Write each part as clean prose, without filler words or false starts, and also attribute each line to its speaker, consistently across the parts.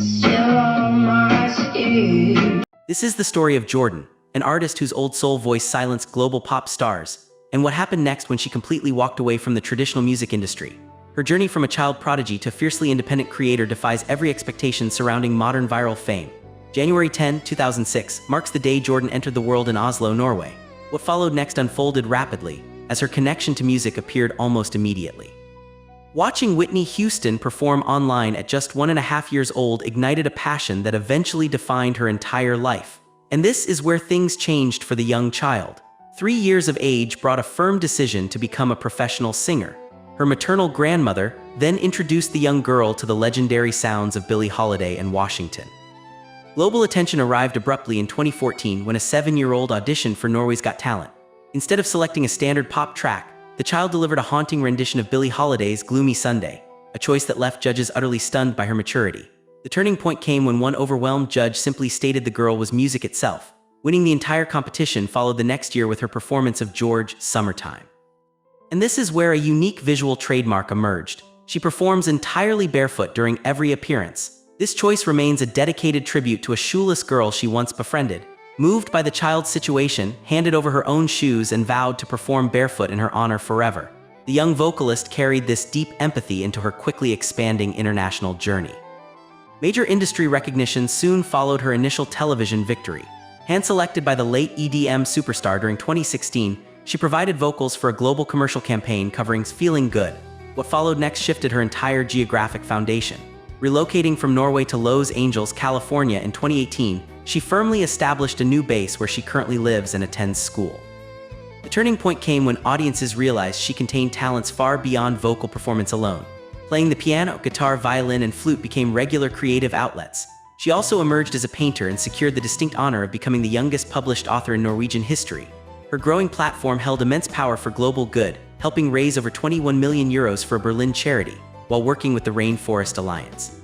Speaker 1: still on my skin.
Speaker 2: This is the story of Jordan, an artist whose old soul voice silenced global pop stars, and what happened next when she completely walked away from the traditional music industry. Her journey from a child prodigy to fiercely independent creator defies every expectation surrounding modern viral fame. January 10, 2006 marks the day Jordan entered the world in Oslo, Norway. What followed next unfolded rapidly, as her connection to music appeared almost immediately. Watching Whitney Houston perform online at just 1.5 years old ignited a passion that eventually defined her entire life. And this is where things changed for the young child. 3 years of age brought a firm decision to become a professional singer. Her maternal grandmother then introduced the young girl to the legendary sounds of Billie Holiday and Washington. Global attention arrived abruptly in 2014 when a 7-year-old auditioned for Norway's Got Talent. Instead of selecting a standard pop track, the child delivered a haunting rendition of Billie Holiday's Gloomy Sunday, a choice that left judges utterly stunned by her maturity. The turning point came when one overwhelmed judge simply stated the girl was music itself. Winning the entire competition followed the next year with her performance of George Summertime. And this is where a unique visual trademark emerged. She performs entirely barefoot during every appearance. This choice remains a dedicated tribute to a shoeless girl she once befriended. Moved by the child's situation, handed over her own shoes and vowed to perform barefoot in her honor forever. The young vocalist carried this deep empathy into her quickly expanding international journey. Major industry recognition soon followed her initial television victory. Hand-selected by the late EDM superstar during 2016, she provided vocals for a global commercial campaign covering Feeling Good. What followed next shifted her entire geographic foundation. Relocating from Norway to Los Angeles, California in 2018, she firmly established a new base where she currently lives and attends school. The turning point came when audiences realized she contained talents far beyond vocal performance alone. Playing the piano, guitar, violin, and flute became regular creative outlets. She also emerged as a painter and secured the distinct honor of becoming the youngest published author in Norwegian history. Her growing platform held immense power for global good, helping raise over 21 million euros for a Berlin charity, while working with the Rainforest Alliance.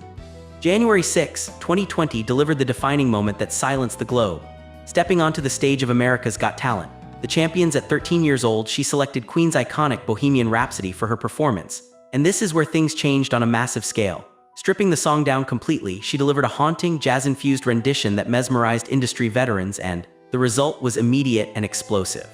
Speaker 2: January 6, 2020 delivered the defining moment that silenced the globe. Stepping onto the stage of America's Got Talent, the champions at 13 years old, she selected Queen's iconic Bohemian Rhapsody for her performance. And this is where things changed on a massive scale. Stripping the song down completely, she delivered a haunting, jazz-infused rendition that mesmerized industry veterans, and the result was immediate and explosive.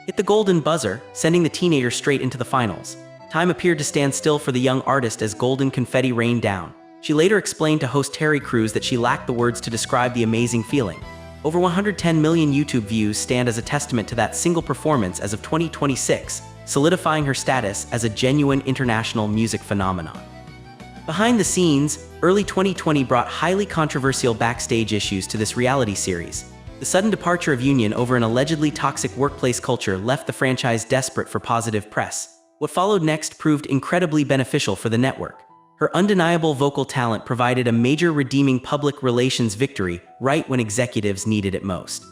Speaker 2: Hit the golden buzzer, sending the teenager straight into the finals. Time appeared to stand still for the young artist as golden confetti rained down. She later explained to host Terry Crews that she lacked the words to describe the amazing feeling. Over 110 million YouTube views stand as a testament to that single performance as of 2026, solidifying her status as a genuine international music phenomenon. Behind the scenes, early 2020 brought highly controversial backstage issues to this reality series. The sudden departure of Union over an allegedly toxic workplace culture left the franchise desperate for positive press. What followed next proved incredibly beneficial for the network. Her undeniable vocal talent provided a major redeeming public relations victory right when executives needed it most.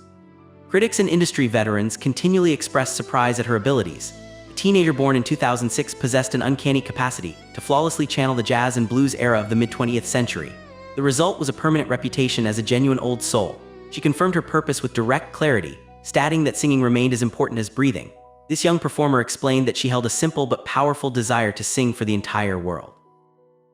Speaker 2: Critics and industry veterans continually expressed surprise at her abilities. The teenager born in 2006 possessed an uncanny capacity to flawlessly channel the jazz and blues era of the mid-20th century. The result was a permanent reputation as a genuine old soul. She confirmed her purpose with direct clarity, stating that singing remained as important as breathing. This young performer explained that she held a simple but powerful desire to sing for the entire world.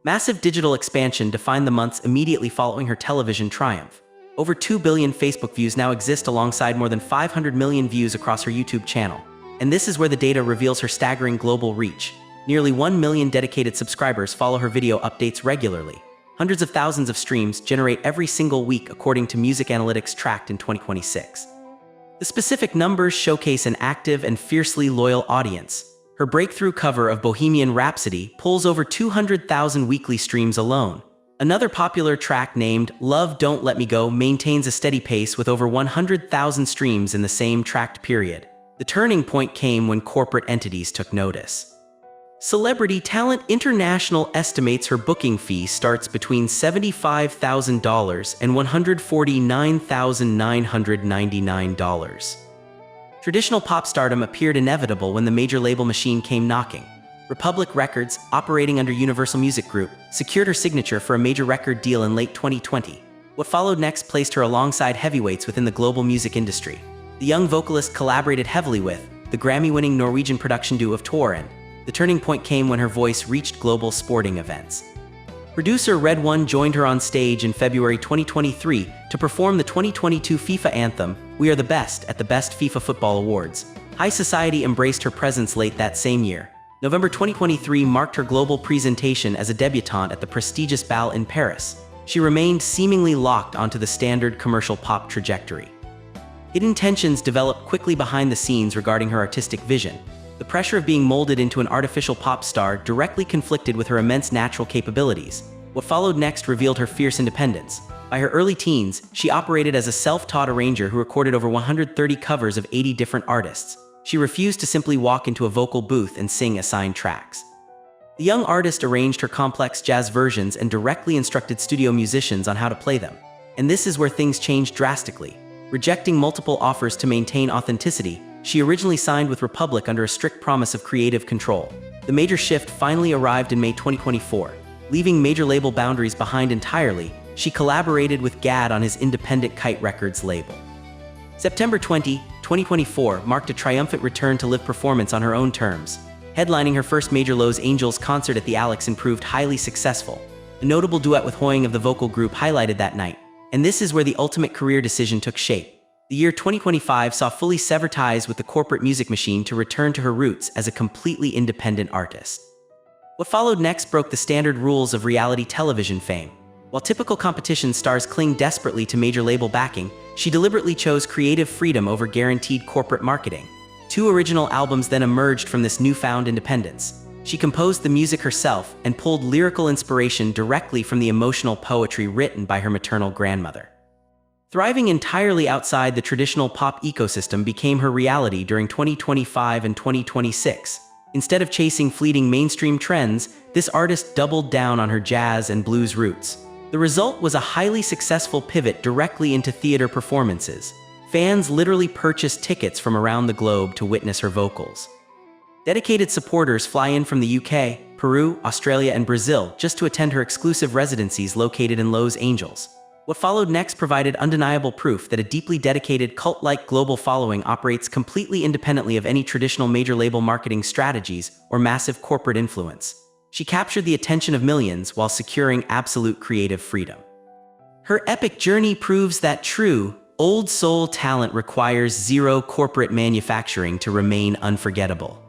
Speaker 2: Massive digital expansion defined the months immediately following her television triumph. Over 2 billion Facebook views now exist alongside more than 500 million views across her YouTube channel. And this is where the data reveals her staggering global reach. Nearly 1 million dedicated subscribers follow her video updates regularly. Hundreds of thousands of streams generate every single week according to music analytics tracked in 2026. The specific numbers showcase an active and fiercely loyal audience. Her breakthrough cover of Bohemian Rhapsody pulls over 200,000 weekly streams alone. Another popular track named Love Don't Let Me Go maintains a steady pace with over 100,000 streams in the same tracked period. The turning point came when corporate entities took notice. Celebrity Talent International estimates her booking fee starts between $75,000 and $149,999. Traditional pop stardom appeared inevitable when the major label machine came knocking. Republic Records, operating under Universal Music Group, secured her signature for a major record deal in late 2020. What followed next placed her alongside heavyweights within the global music industry. The young vocalist collaborated heavily with the Grammy-winning Norwegian production duo of Tor, and the turning point came when her voice reached global sporting events. Producer Red One joined her on stage in February 2023 to perform the 2022 FIFA anthem, "We Are the Best," at the Best FIFA Football Awards. High society embraced her presence late that same year. November 2023 marked her global presentation as a debutante at the prestigious bal in Paris. She remained seemingly locked onto the standard commercial pop trajectory. Hidden tensions developed quickly behind the scenes regarding her artistic vision. The pressure of being molded into an artificial pop star directly conflicted with her immense natural capabilities. What followed next revealed her fierce independence. By her early teens, she operated as a self-taught arranger who recorded over 130 covers of 80 different artists. She refused to simply walk into a vocal booth and sing assigned tracks. The young artist arranged her complex jazz versions and directly instructed studio musicians on how to play them. And this is where things changed drastically. Rejecting multiple offers to maintain authenticity, she originally signed with Republic under a strict promise of creative control. The major shift finally arrived in May 2024. Leaving major label boundaries behind entirely, she collaborated with Gad on his independent Kite Records label. September 20, 2024 marked a triumphant return to live performance on her own terms. Headlining her first Major Los Angeles concert at the Alex and proved highly successful. A notable duet with Hoying of the vocal group highlighted that night. And this is where the ultimate career decision took shape. The year 2025 saw fully sever ties with the corporate music machine to return to her roots as a completely independent artist. What followed next broke the standard rules of reality television fame. While typical competition stars cling desperately to major label backing, she deliberately chose creative freedom over guaranteed corporate marketing. 2 original albums then emerged from this newfound independence. She composed the music herself and pulled lyrical inspiration directly from the emotional poetry written by her maternal grandmother. Thriving entirely outside the traditional pop ecosystem became her reality during 2025 and 2026. Instead of chasing fleeting mainstream trends, this artist doubled down on her jazz and blues roots. The result was a highly successful pivot directly into theater performances. Fans literally purchased tickets from around the globe to witness her vocals. Dedicated supporters fly in from the UK, Peru, Australia, and Brazil just to attend her exclusive residencies located in Los Angeles. What followed next provided undeniable proof that a deeply dedicated cult-like global following operates completely independently of any traditional major label marketing strategies or massive corporate influence. She captured the attention of millions while securing absolute creative freedom. Her epic journey proves that true, old soul talent requires zero corporate manufacturing to remain unforgettable.